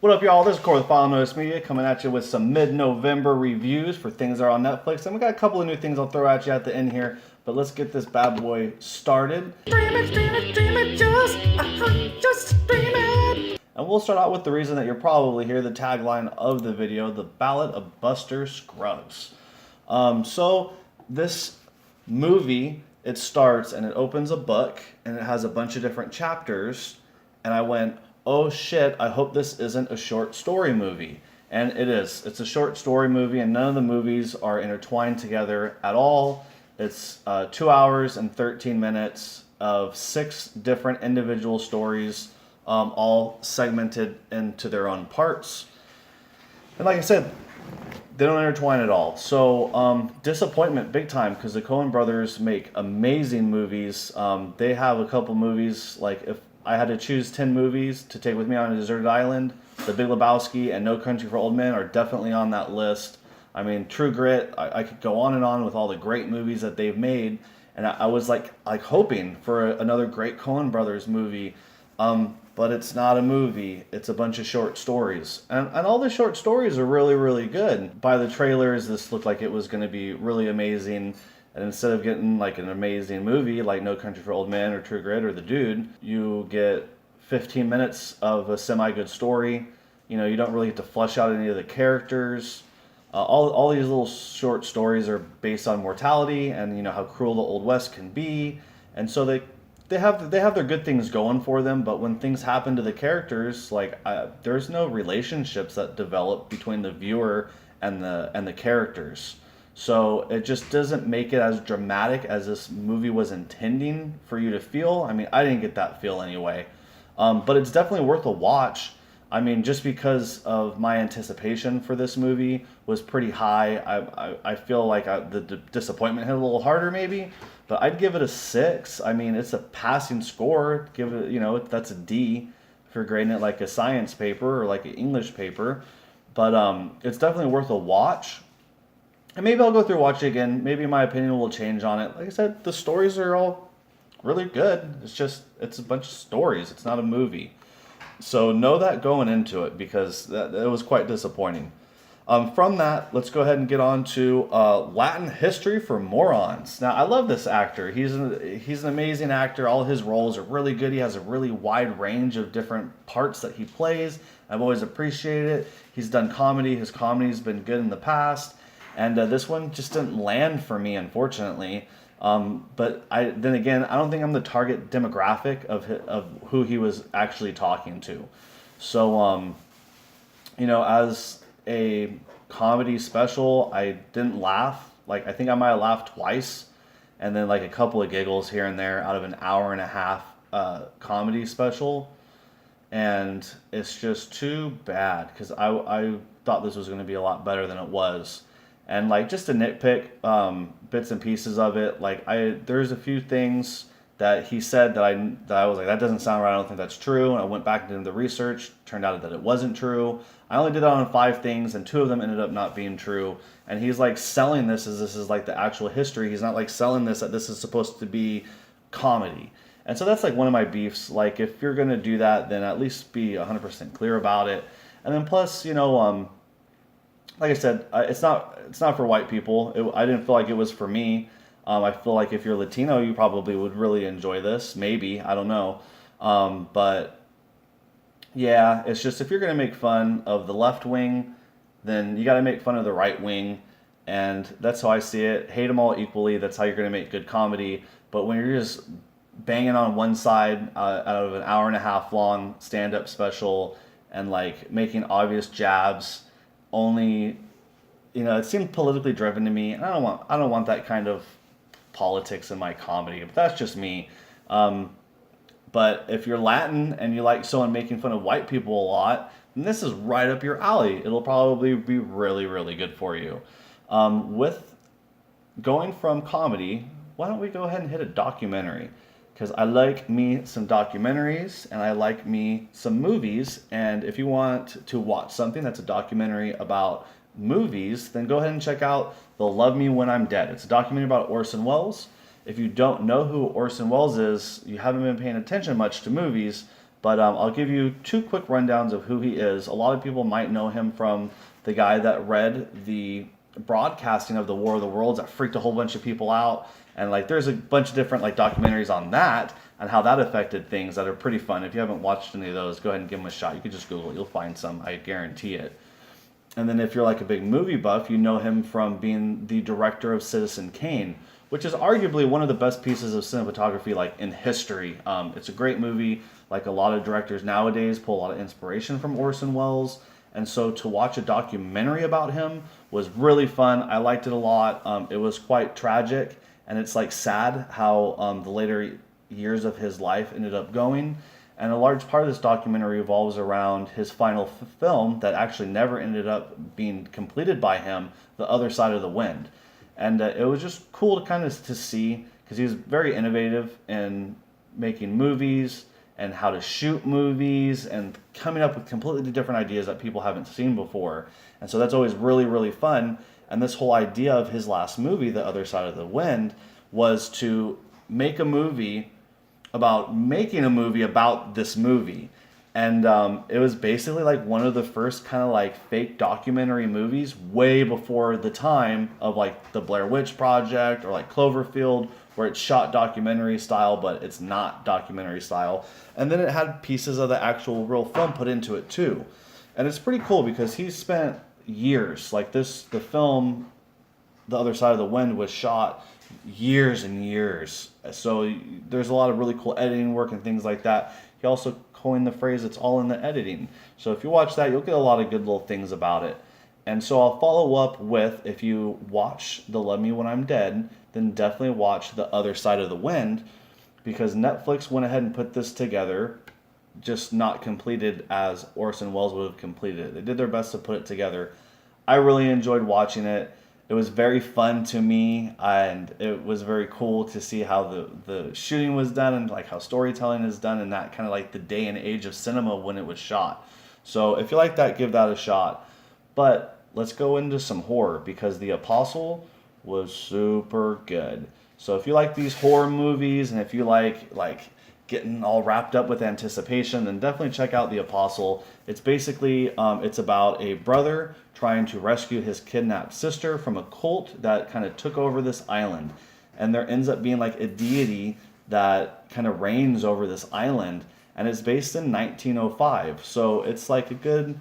What up, y'all? This is Corey with Final Notice Media coming at you with some mid-November reviews for things that are on Netflix. And we got a couple of new things I'll throw at you at the end here. But let's get this bad boy started. Dream it, just dream it. And we'll start out with the reason that you're probably here, the tagline of the video, the Ballad of Buster Scruggs. So this movie, it starts and it opens a book and it has a bunch of different chapters. And I went, oh shit, I hope this isn't a short story movie. And it is. It's a short story movie, and none of the movies are intertwined together at all. It's 2 hours and 13 minutes of 6 different individual stories, all segmented into their own parts. And like I said, they don't intertwine at all. So disappointment big time, because the Coen brothers make amazing movies. They have a couple movies, like if I had to choose 10 movies to take with me on a deserted island, The Big Lebowski and No Country for Old Men are definitely on that list. I mean, True Grit, I could go on and on with all the great movies that they've made. And I was like hoping for another great Coen brothers movie. But it's not a movie. It's a bunch of short stories. And all the short stories are really, really good. By the trailers, this looked like it was going to be really amazing. And instead of getting like an amazing movie like No Country for Old Men or True Grit or The Dude, you get 15 minutes of a semi-good story. You know, you don't really get to flesh out any of the characters. All these little short stories are based on mortality and, you know, how cruel the Old West can be. And so they have their good things going for them, but when things happen to the characters, like there's no relationships that develop between the viewer and the characters. So it just doesn't make it as dramatic as this movie was intending for you to feel. I mean, I didn't get that feel anyway. But it's definitely worth a watch. I mean, just because of my anticipation for this movie was pretty high. I feel like the disappointment hit a little harder maybe, but I'd give it a 6. I mean, it's a passing score. Give it, you know, that's a D if you're grading it like a science paper or like an English paper. But it's definitely worth a watch. And maybe I'll go through and watch it again. Maybe my opinion will change on it. Like I said, the stories are all really good. It's a bunch of stories. It's not a movie. So know that going into it, because that was quite disappointing. From that, let's go ahead and get on to Latin history for morons. Now, I love this actor. He's an amazing actor. All his roles are really good. He has a really wide range of different parts that he plays. I've always appreciated it. He's done comedy. His comedy's been good in the past. And this one just didn't land for me, unfortunately. But then again, I don't think I'm the target demographic of who he was actually talking to. So, you know, as a comedy special, I didn't laugh. Like, I think I might have laughed twice, and then like a couple of giggles here and there out of an hour and a half comedy special. And it's just too bad, because I thought this was going to be a lot better than it was. And like, just to nitpick bits and pieces of it, like there's a few things that he said that I was like, that doesn't sound right. I don't think that's true. And I went back into the research. Turned out that it wasn't true. I only did that on 5 things, and 2 of them ended up not being true. And he's like selling this as this is like the actual history. He's not like selling this that this is supposed to be comedy. And so that's like one of my beefs. Like, if you're gonna do that, then at least be 100% clear about it. And then plus, you know, like I said, it's not for white people. I didn't feel like it was for me. I feel like if you're Latino, you probably would really enjoy this. Maybe, I don't know. But yeah, it's just, if you're gonna make fun of the left wing, then you got to make fun of the right wing, and that's how I see it. Hate them all equally. That's how you're gonna make good comedy. But when you're just banging on one side out of an hour and a half long stand-up special and like making obvious jabs, only, you know, it seemed politically driven to me, and I don't want that kind of politics in my comedy. But that's just me. But if you're Latin and you like someone making fun of white people a lot, then this is right up your alley. It'll probably be really, really good for you. With going from comedy, why don't we go ahead and hit a documentary? Because I like me some documentaries, and I like me some movies. And if you want to watch something that's a documentary about movies, then go ahead and check out They'll Love Me When I'm Dead. It's a documentary about Orson Welles. If you don't know who Orson Welles is, you haven't been paying attention much to movies, But I'll give you 2 quick rundowns of who he is. A lot of people might know him from the guy that read the broadcasting of the War of the Worlds that freaked a whole bunch of people out. And like there's a bunch of different like documentaries on that and how that affected things that are pretty fun. If you haven't watched any of those, go ahead and give them a shot. You can just Google it. You'll find some. I guarantee it. And then if you're like a big movie buff, you know him from being the director of Citizen Kane, which is arguably one of the best pieces of cinematography like in history. It's a great movie. Like a lot of directors nowadays pull a lot of inspiration from Orson Welles. And so to watch a documentary about him was really fun. I liked it a lot. It was quite tragic, and it's like sad how the later years of his life ended up going. And a large part of this documentary revolves around his final film that actually never ended up being completed by him, The Other Side of the Wind. And it was just cool to kind of to see, because he was very innovative in making movies and how to shoot movies and coming up with completely different ideas that people haven't seen before. And so that's always really, really fun. And this whole idea of his last movie, The Other Side of the Wind, was to make a movie about making a movie about this movie. And it was basically like one of the first kind of like fake documentary movies way before the time of like the Blair Witch Project or like Cloverfield, where it's shot documentary style, but it's not documentary style. And then it had pieces of the actual real film put into it too. And it's pretty cool because he spent years, like the film, The Other Side of the Wind, was shot years and years. So there's a lot of really cool editing work and things like that. He also coined the phrase, it's all in the editing. So if you watch that, you'll get a lot of good little things about it. And so I'll follow up with, if you watch The Love Me When I'm Dead, then definitely watch The Other Side of the Wind, because Netflix went ahead and put this together, just not completed as Orson Welles would have completed it. They did their best to put it together. I really enjoyed watching it. It was very fun to me, and it was very cool to see how the shooting was done and like how storytelling is done in that kind of like the day and age of cinema when it was shot. So if you like that, give that a shot. But let's go into some horror, because The Apostle was super good. So if you like these horror movies and if you like getting all wrapped up with anticipation, then definitely check out The Apostle. It's basically, it's about a brother trying to rescue his kidnapped sister from a cult that kind of took over this island. And there ends up being like a deity that kind of reigns over this island. And it's based in 1905. So it's like a good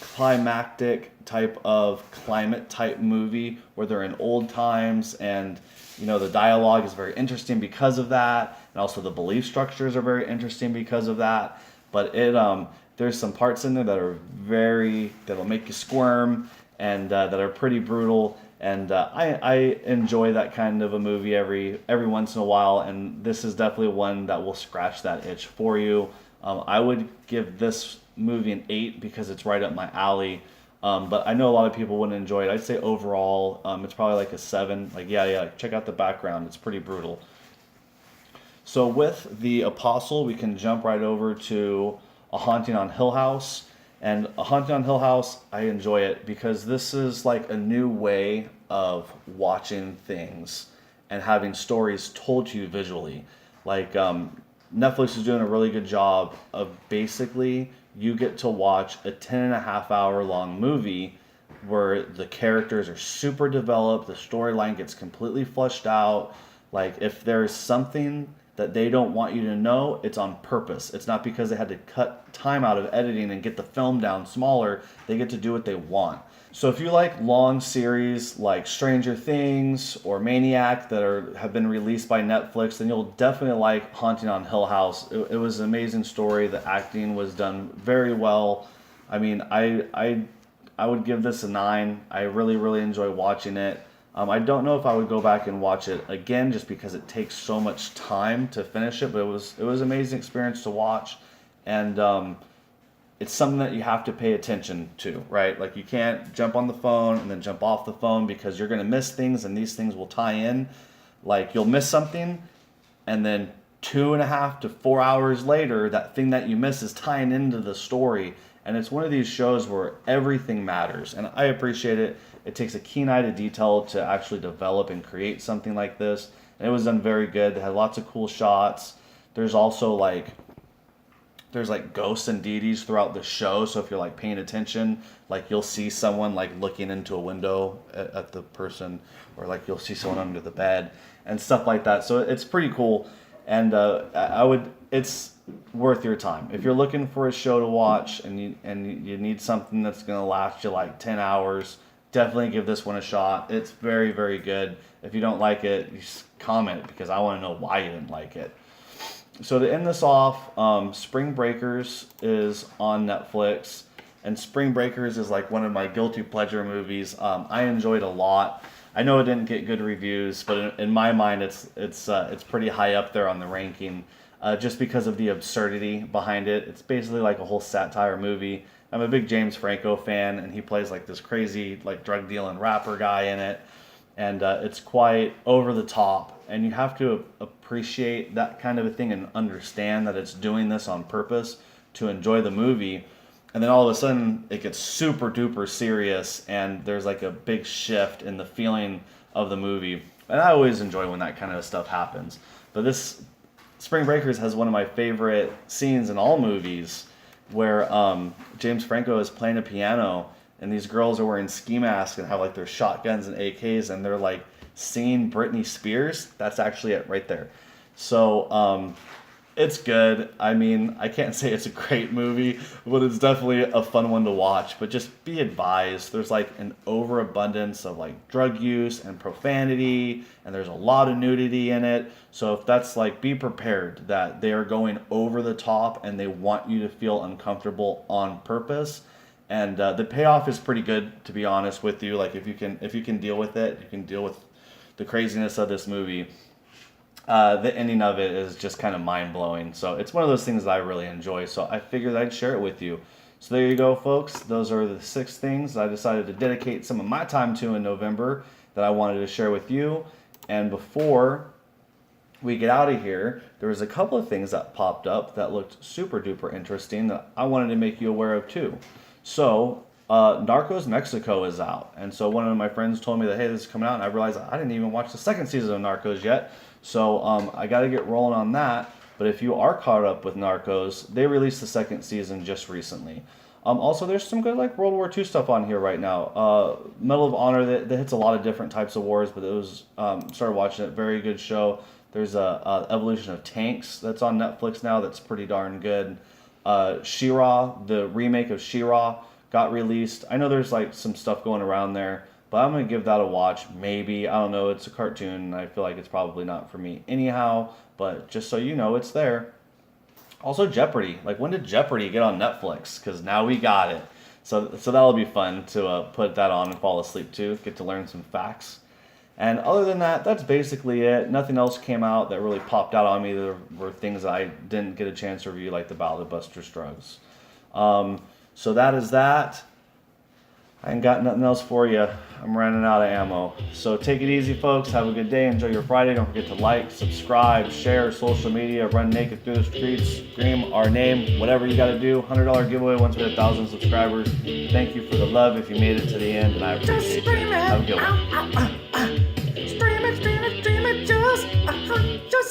climactic type of climate type movie where they're in old times, and you know the dialogue is very interesting because of that, and also the belief structures are very interesting because of that. But it there's some parts in there that are that'll make you squirm, and that are pretty brutal, and I enjoy that kind of a movie every once in a while, and this is definitely one that will scratch that itch for you. I would give this movie an 8 because it's right up my alley. But I know a lot of people wouldn't enjoy it. I'd say overall, it's probably like a 7. Like, yeah, check out the background. It's pretty brutal. So with The Apostle, we can jump right over to A Haunting on Hill House. And A Haunting on Hill House, I enjoy it because this is like a new way of watching things and having stories told to you visually. Like, Netflix is doing a really good job of basically you get to watch a 10.5 hour long movie where the characters are super developed, the storyline gets completely fleshed out. Like if there's something that they don't want you to know, it's on purpose. It's not because they had to cut time out of editing and get the film down smaller. They get to do what they want. So if you like long series like Stranger Things or Maniac that have been released by Netflix, then you'll definitely like Haunting on Hill House. It was an amazing story. The acting was done very well. I mean, I would give this a 9. I really, really enjoy watching it. I don't know if I would go back and watch it again just because it takes so much time to finish it, but it was an amazing experience to watch. And it's something that you have to pay attention to, right? Like you can't jump on the phone and then jump off the phone because you're going to miss things, and these things will tie in. Like you'll miss something, and then 2.5 to 4 hours later, that thing that you miss is tying into the story. And it's one of these shows where everything matters, and I appreciate it. It takes a keen eye to detail to actually develop and create something like this. And it was done very good. They had lots of cool shots. There's also like there's like ghosts and deities throughout the show. So if you're like paying attention, like you'll see someone like looking into a window at the person, or like you'll see someone under the bed and stuff like that. So it's pretty cool, and it's worth your time if you're looking for a show to watch and you need something that's gonna last you like 10 hours. Definitely give this one a shot. It's very, very good. If you don't like it, you just comment, because I want to know why you didn't like it. So to end this off, Spring Breakers is on Netflix, and Spring Breakers is like one of my guilty pleasure movies. I enjoyed a lot. I know it didn't get good reviews, but in my mind, it's pretty high up there on the ranking, just because of the absurdity behind it. It's basically like a whole satire movie. I'm a big James Franco fan, and he plays like this crazy like drug dealing rapper guy in it, and it's quite over the top, and you have to appreciate that kind of a thing and understand that it's doing this on purpose to enjoy the movie. And then all of a sudden it gets super duper serious, and there's like a big shift in the feeling of the movie, and I always enjoy when that kind of stuff happens. But this Spring Breakers has one of my favorite scenes in all movies, where James Franco is playing a piano, and these girls are wearing ski masks and have like their shotguns and AKs, and they're like singing Britney Spears. That's actually it right there. So it's good. I mean, I can't say it's a great movie, but it's definitely a fun one to watch. But just be advised, there's like an overabundance of like drug use and profanity, and there's a lot of nudity in it. So if that's like, be prepared that they are going over the top and they want you to feel uncomfortable on purpose. And the payoff is pretty good, to be honest with you. Like if you can deal with it, you can deal with the craziness of this movie. The ending of it is just kind of mind-blowing. So it's one of those things that I really enjoy. So I figured I'd share it with you. So there you go, folks. Those are the 6 things that I decided to dedicate some of my time to in November that I wanted to share with you. And before we get out of here, there was a couple of things that popped up that looked super duper interesting that I wanted to make you aware of too. So Narcos Mexico is out, and so one of my friends told me that, hey, this is coming out, and I realized I didn't even watch the 2nd season of Narcos yet. So I got to get rolling on that. But if you are caught up with Narcos, they released the 2nd season just recently. Also, there's some good like World War II stuff on here right now. Medal of Honor that hits a lot of different types of wars, but it was started watching it. Very good show. There's a Evolution of Tanks that's on Netflix now. That's pretty darn good. She-Ra, the remake of She-Ra, got released. I know there's like some stuff going around there, but I'm gonna give that a watch. Maybe, I don't know. It's a cartoon, and I feel like it's probably not for me anyhow. But just so you know, it's there. Also, Jeopardy. Like, when did Jeopardy get on Netflix? Because now we got it. So that'll be fun to put that on and fall asleep to. Get to learn some facts. And other than that, that's basically it. Nothing else came out that really popped out on me. There were things that I didn't get a chance to review, like the Ballad of Buster Scruggs. So that is that. I ain't got nothing else for you. I'm running out of ammo. So take it easy, folks. Have a good day. Enjoy your Friday. Don't forget to like, subscribe, share social media, run naked through the streets, scream our name, whatever you got to do. $100 giveaway once we hit 1,000 subscribers. Thank you for the love if you made it to the end, and I appreciate you. Have a good one. Stream it, just